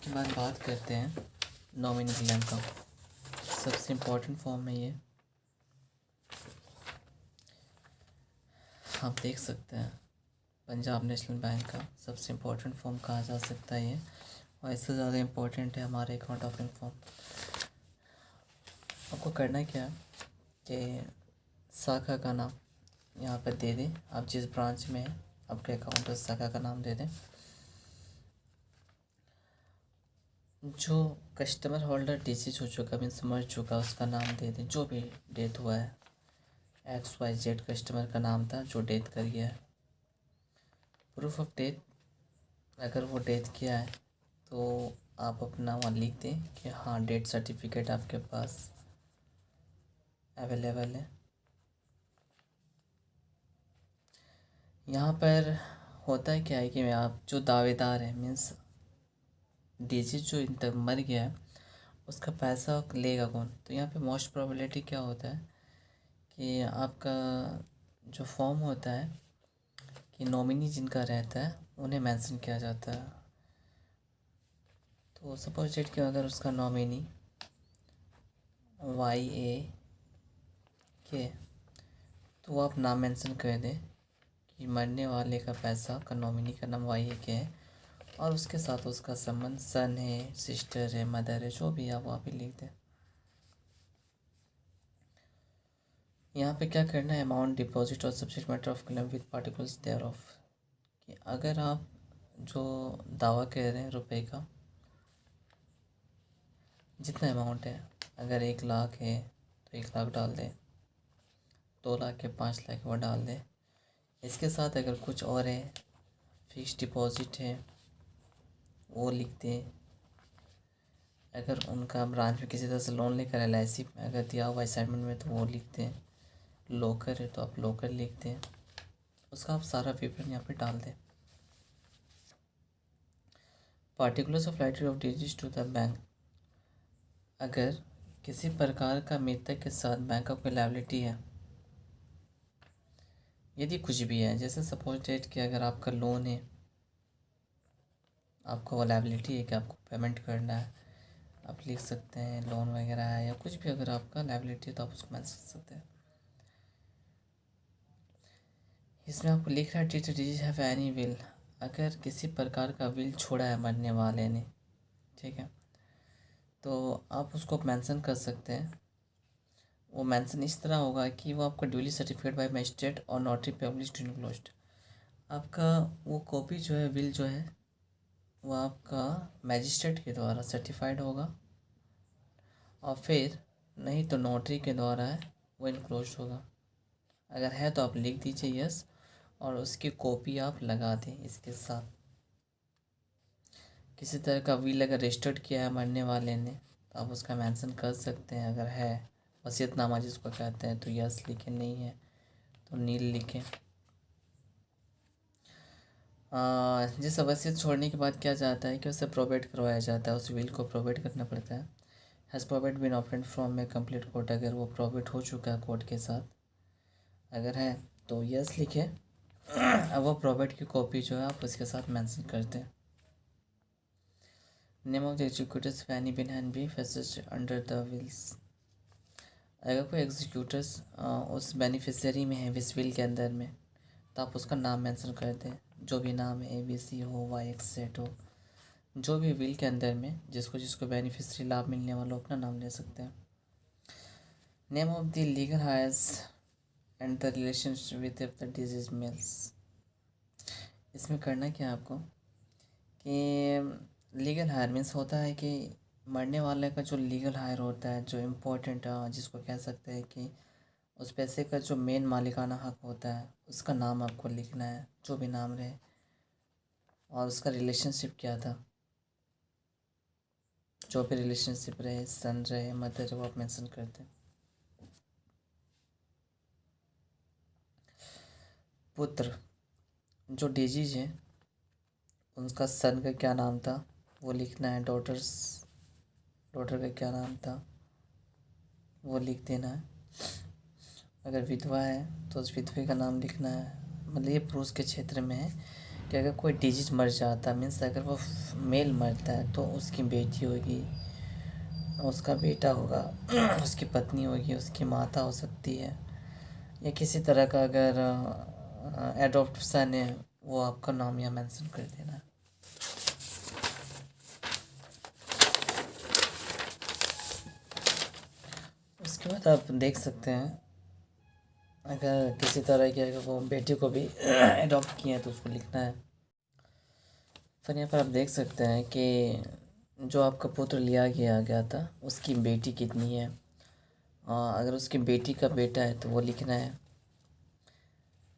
इसके बाद बात करते हैं नॉमिनी क्लेम का। सबसे इम्पोर्टेंट फॉर्म है ये, आप देख सकते हैं पंजाब नेशनल बैंक का सबसे इम्पोर्टेंट फॉर्म कहा जा सकता है ये, और इससे ज़्यादा इम्पोर्टेंट है हमारे अकाउंट ओपनिंग फॉर्म। आपको करना क्या है कि शाखा का नाम यहाँ पर दे दें, आप जिस ब्रांच में हैं आपके अकाउंट उस शाखा का नाम दे दें। जो कस्टमर होल्डर डिसीज हो चुका, मीन्स मर चुका, उसका नाम दे दें। जो भी डेथ हुआ है, XYZ कस्टमर का नाम था जो डेथ कर गया है। प्रूफ ऑफ डेथ, अगर वो डेथ किया है तो आप अपना वहाँ लिख दें कि हाँ डेथ सर्टिफिकेट आपके पास अवेलेबल है। यहाँ पर होता है क्या है कि आप जो दावेदार है, मीन्स डिजीज जो इन तक मर गया है, उसका पैसा लेगा कौन। तो यहाँ पे मोस्ट प्रोबेबिलिटी क्या होता है कि आपका जो फॉर्म होता है कि नॉमिनी जिनका रहता है उन्हें मेंशन किया जाता है। तो सपोज डेट कि अगर उसका नॉमिनी YA तो आप नाम मेंशन कर दें कि मरने वाले का पैसा का नॉमिनी का नाम YA है, और उसके साथ उसका संबंध सन है, सिस्टर है, मदर है, जो भी है आप वहाँ पे लिख दें। यहाँ पे क्या करना है, अमाउंट डिपॉजिट और subsidy matter of claim with particulars thereof, कि अगर आप जो दावा कर रहे हैं रुपए का जितना अमाउंट है, अगर 1 लाख है तो 1 लाख डाल दें, 2 लाख है 5 लाख वो डाल दें। इसके साथ अगर कुछ और है, फिक्स डिपॉजिट है वो लिख दें। अगर उनका ब्रांच में किसी तरह से लोन लेकर LIC में अगर दिया हुआ असाइनमेंट में तो वो लिख दें। लोकर है तो आप लोकर लिख दें। उसका आप सारा विवरण यहाँ पे डाल दें। Particulars of right of disease to the bank, अगर किसी प्रकार का मृतक के साथ बैंक का कोई लायबिलिटी है, यदि कुछ भी है, जैसे सपोज डेट कि अगर आपका लोन है, आपको वो लायबिलिटी है कि आपको पेमेंट करना है, आप लिख सकते हैं लोन वगैरह है या कुछ भी, अगर आपका लायबिलिटी है तो आप उसको मेंशन कर सकते हैं। इसमें आपको लिख रहा है did disease have any will, अगर किसी प्रकार का विल छोड़ा है मरने वाले ने, ठीक है, तो आप उसको मेंशन कर सकते हैं। वो मेंशन इस तरह होगा कि वो आपका ड्यूली सर्टिफाइड बाय मजिस्ट्रेट और नोटरी पब्लिश्ड इनक्लोज्ड। आपका वो कॉपी जो है विल जो है वो आपका मजिस्ट्रेट के द्वारा सर्टिफाइड होगा, और फिर नहीं तो नोटरी के द्वारा है वो इनक्लोज्ड होगा। अगर है तो आप लिख दीजिए यस, और उसकी कॉपी आप लगा दें इसके साथ। किसी तरह का विल अगर रजिस्टर्ड किया है मरने वाले ने तो आप उसका मेंशन कर सकते हैं। अगर है वसीयतनामा जिसको कहते हैं तो यस लिखें, नहीं है तो नील लिखें। जिस वसीयत छोड़ने के बाद क्या जाता है कि उसे प्रोवेट करवाया जाता है, उस विल को प्रोवेट करना पड़ता है। Has probate been obtained from a complete court, अगर वो प्रोवेट हो चुका है कोर्ट के साथ, अगर है तो यस लिखें। अब वो प्रोवेट की कॉपी जो है आप उसके साथ मेंशन करते हैं। Name of the executors if any been hand be vested under the wills, अगर कोई एग्जीक्यूटर्स उस बेनिफिशियरी में है इस विल के अंदर में तो आप उसका नाम मेंशन कर दें। जो भी नाम है ABC हो, YXZ हो, जो भी विल के अंदर में जिसको जिसको बेनिफिशियरी लाभ मिलने वाला अपना नाम ले सकते हैं। Name of the legal heirs and the relationship with the disease males, इसमें करना क्या है आपको कि लीगल हायर मीन्स होता है कि मरने वाले का जो लीगल हायर होता है, जो इम्पोर्टेंट जिसको कह सकते हैं कि उस पैसे का जो मेन मालिकाना हक होता है उसका नाम आपको लिखना है, जो भी नाम रहे, और उसका रिलेशनशिप क्या था, जो भी रिलेशनशिप रहे, सन रहे, मदर, वो आप मेंशन करते हैं। पुत्र, जो डिजीज है उनका सन का क्या नाम था वो लिखना है। डॉटर का क्या नाम था वो लिख देना है। अगर विधवा है तो उस विधवे का नाम लिखना है। मतलब ये पुरुष के क्षेत्र में है कि अगर कोई डिजीज मर जाता, मीन्स अगर वो मेल मरता है तो उसकी बेटी होगी, उसका बेटा होगा, उसकी पत्नी होगी, उसकी माता हो सकती है, या किसी तरह का अगर एडॉप्ट सन है, वो आपका नाम यहाँ मेंशन कर देना। उसके बाद आप देख सकते हैं अगर किसी तरह की अगर वो बेटी को भी एडॉप्ट किए हैं तो उसको लिखना है। फिर यहाँ पर आप देख सकते हैं कि जो आपका पुत्र लिया गया था उसकी बेटी कितनी है। अगर उसकी बेटी का बेटा है तो वो लिखना है,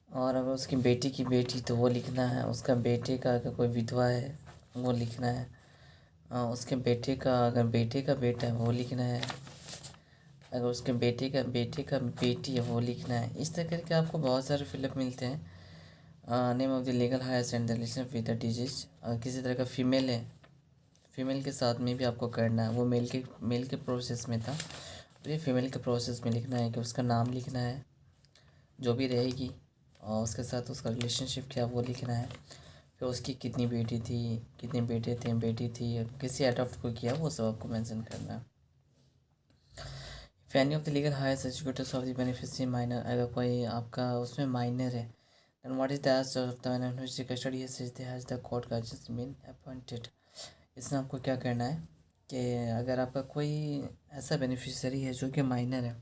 और अगर उसकी बेटी की बेटी तो वो लिखना है। उसका बेटे का अगर कोई विधवा है वो लिखना है। उसके बेटे का अगर बेटे का बेटा है वो लिखना है। अगर उसके बेटे का बेटी है वो लिखना है। इस तरह करके आपको बहुत सारे फिलअप मिलते हैं। Name of the legal heirs and the relation with the disease. किसी तरह का फीमेल है, फीमेल के साथ में भी आपको करना है। वो मेल के प्रोसेस में था, तो ये फीमेल के प्रोसेस में लिखना है कि उसका नाम लिखना है जो भी रहेगी, और उसके साथ उसका रिलेशनशिप क्या वो लिखना है। फिर उसकी कितनी बेटी थी, कितने बेटे थे, बेटी थी, किसी एडॉप्ट को किया, वो सब आपको मेंशन करना है। If any of the legal heirs educators of the beneficiary minor. अगर कोई आपका उसमें माइनर है, then what is the act of the man who is the custody has the court guardians been appointed। इसमें आपको क्या करना है कि अगर आपका कोई ऐसा बेनिफिशियरी है जो कि माइनर है,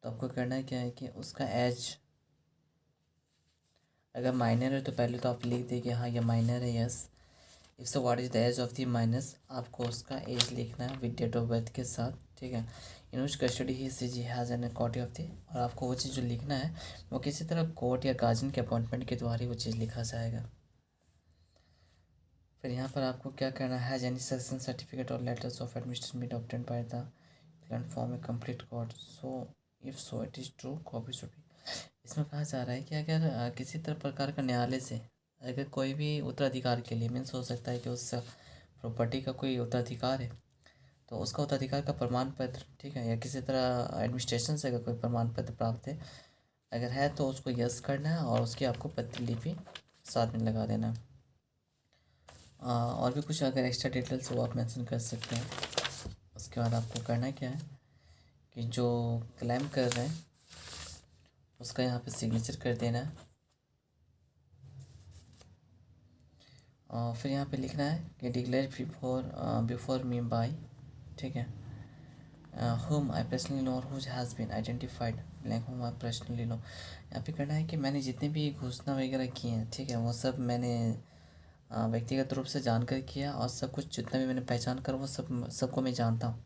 तो आपको करना क्या है कि उसका एज, अगर माइनर है तो पहले तो आप लिख दें कि हाँ ये माइनर है, yes. If so what is the age of the minus, आपको उसका एज लिखना है विद डेट ऑफ बर्थ के साथ, ठीक है। इन विच कस्टडी ही सी जी has an copy of the, और आपको वो चीज़ जो लिखना है वो किसी तरह कोर्ट या गार्जियन के अपॉइंटमेंट के द्वारा ही वो चीज़ लिखा जाएगा। फिर यहाँ पर आपको क्या करना है, हैज़ एनी सक्सेशन सर्टिफिकेट और letters of admission been obtained by the client form a complete court, so if so it is true copy should be. इसमें कहा जा रहा है कि अगर किसी तरह प्रकार का न्यायालय से अगर कोई भी उत्तराधिकार के लिए, मीन्स हो सकता है कि उस प्रॉपर्टी का कोई उत्तराधिकार है, तो उसका उत्तराधिकार का प्रमाण पत्र, ठीक है, या किसी तरह एडमिनिस्ट्रेशन से अगर कोई प्रमाण पत्र प्राप्त है अगर है तो उसको यस करना है, और उसकी आपको प्रतिलिपि साथ में लगा देना। और भी कुछ अगर एक्स्ट्रा डिटेल्स वो आप मेंशन कर सकते हैं। उसके बाद आपको करना क्या है कि जो क्लेम कर रहे हैं उसका यहाँ पे सिग्नेचर कर देना है, और फिर यहाँ पे लिखना है कि डिक्लेयर बिफोर मी बाय, ठीक है, whom I personally know or who has been identified blank whom I personally know। यहाँ पे करना है कि मैंने जितने भी घोषणा वगैरह किए हैं, ठीक है, वो सब मैंने व्यक्तिगत रूप से जानकर किया, और सब कुछ जितना भी मैंने पहचान कर वो सबको मैं जानता हूँ।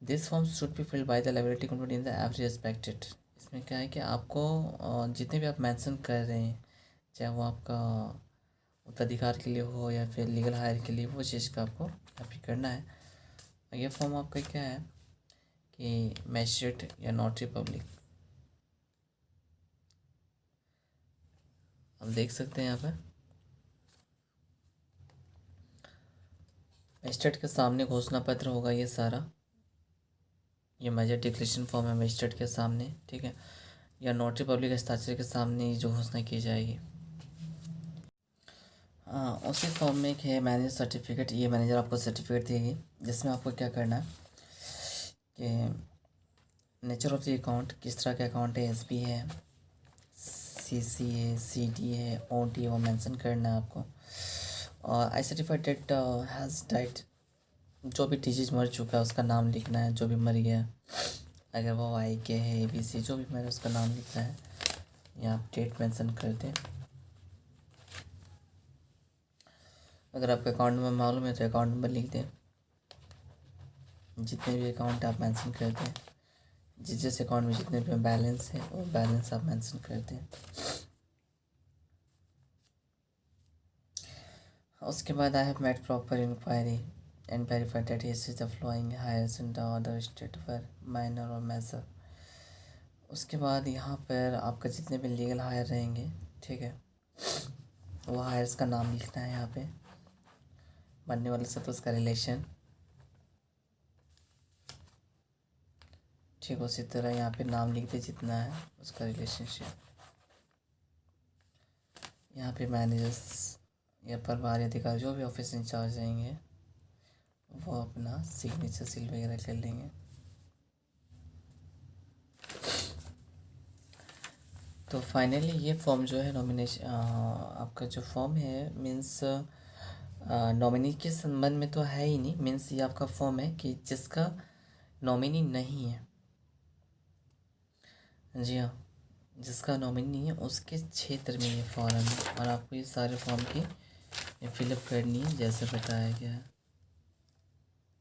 This form should be filled by the liability company in the every expected. इसमें क्या है कि आपको जितने भी आप मेंशन कर रहे हैं, चाहे वो आपका उत्तराधिकार के लिए हो या फिर लीगल हायर के लिए, वो चीज़ का आपको अभी करना है। ये फॉर्म आपका क्या है कि मैजिस्ट्रेट या नोटरी पब्लिक, आप देख सकते हैं यहाँ पर मैजिस्ट्रेट के सामने घोषणा पत्र होगा ये सारा, ये मेजर डिक्लेरेशन फॉर्म है मैजिस्ट्रेट के सामने, ठीक है, या नोटरी पब्लिक हस्ताक्षर के सामने जो घोषणा की जाएगी। उसी फॉर्म में एक है मैनेजर सर्टिफिकेट। ये मैनेजर आपको सर्टिफिकेट देगी जिसमें आपको क्या करना है कि नेचर ऑफ द अकाउंट, किस तरह का अकाउंट है, एसबी है, सीसी है, सीडी है, ओटी है, वो मेंशन करना है आपको। और I certified that has died, जो भी डिजीज मर चुका है उसका नाम लिखना है, जो भी मर गया, अगर वो आई के है, ABC, जो भी मैंने उसका नाम लिखना है, या आप डेट मेंशन कर दें। अगर आपका अकाउंट नंबर मालूम है तो अकाउंट नंबर लिख दें, जितने भी अकाउंट आप मेंशन कर दें, जिस अकाउंट में जितने भी बैलेंस है वो बैलेंस आप मेंशन कर दें। उसके बाद I have made proper inquiry and verified that he is the following heirs in the other state for minor और मेजर। उसके बाद यहाँ पर आपका जितने भी लीगल हायर रहेंगे, ठीक है, वो हायर्स का नाम लिखना है यहाँ पे, बनने वाले से तो उसका रिलेशन, ठीक, उसी तरह यहाँ पे नाम लिख दे जितना है उसका रिलेशनशिप। यहाँ पे मैनेजर्स या प्रभारी अधिकारी जो भी ऑफिस इंचार्ज रहेंगे वो अपना सिग्नेचर सील वगैरह कर लेंगे। तो फाइनली ये फॉर्म जो है नॉमिनेशन आपका जो फॉर्म है मीन्स नॉमिनी के संबंध में तो है ही नहीं, मीन्स ये आपका फॉर्म है कि जिसका नॉमिनी नहीं है, जी हाँ, जिसका नॉमिनी नहीं है उसके क्षेत्र में ये फॉर्म है और आपको ये सारे फॉर्म की फिलअप करनी है जैसे बताया गया है।